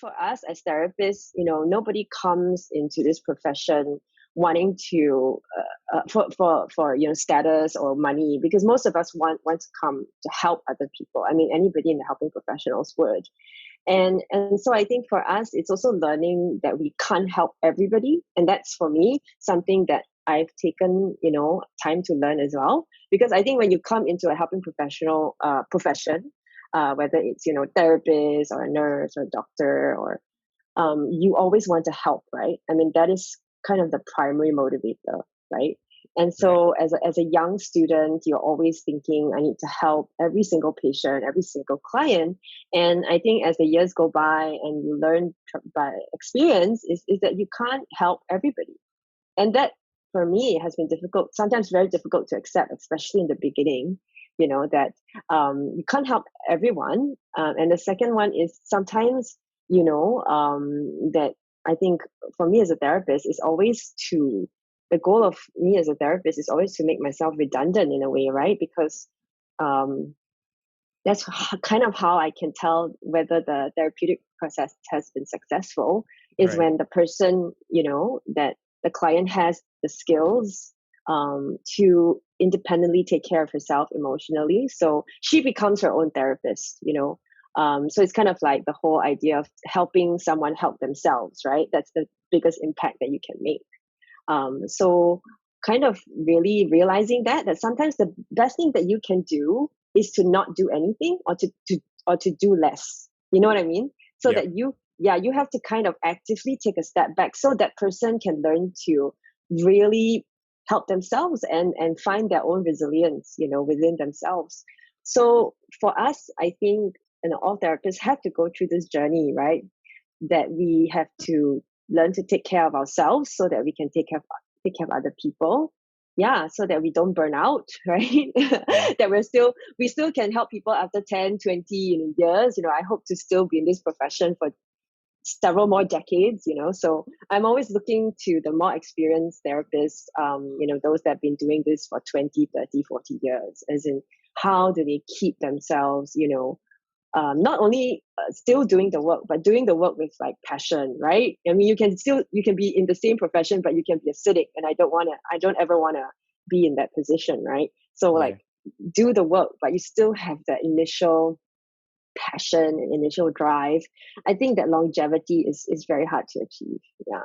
for us as therapists, nobody comes into this profession wanting to for status or money, because most of us want to come to help other people. I mean, anybody in the helping professionals would. And so I think for us, it's also learning that we can't help everybody. And that's, for me, something that I've taken, time to learn as well. Because I think when you come into a helping professional profession, whether it's, therapist or a nurse or a doctor, or you always want to help, right? I mean, that is kind of the primary motivator, right? And so as a young student, you're always thinking, I need to help every single patient, every single client. And I think as the years go by and you learn by experience is that you can't help everybody. And that, for me, has been difficult, sometimes very difficult to accept, especially in the beginning, that you can't help everyone. And the second one is sometimes, that I think for me as a therapist is always the goal of me as a therapist is always to make myself redundant in a way, right? Because that's kind of how I can tell whether the therapeutic process has been successful, is when the person, that the client has the skills to independently take care of herself emotionally. So she becomes her own therapist, so it's kind of like the whole idea of helping someone help themselves, right? That's the biggest impact that you can make. So kind of really realizing that sometimes the best thing that you can do is to not do anything, or to do less. You know what I mean? So that you have to kind of actively take a step back so that person can learn to really help themselves and find their own resilience, within themselves. So for us, I think, all therapists have to go through this journey, right? That we have to learn to take care of ourselves so that we can take care of other people. Yeah, so that we don't burn out, right? That we still can help people after 10, 20 years. I hope to still be in this profession for several more decades, So I'm always looking to the more experienced therapists, those that have been doing this for 20, 30, 40 years, as in how do they keep themselves, not only still doing the work, but doing the work with like passion, right? I mean, you can be in the same profession, but you can be a cynic, and I don't ever want to be in that position, right? So do the work, but you still have that initial passion and initial drive. I think that longevity is very hard to achieve. Yeah.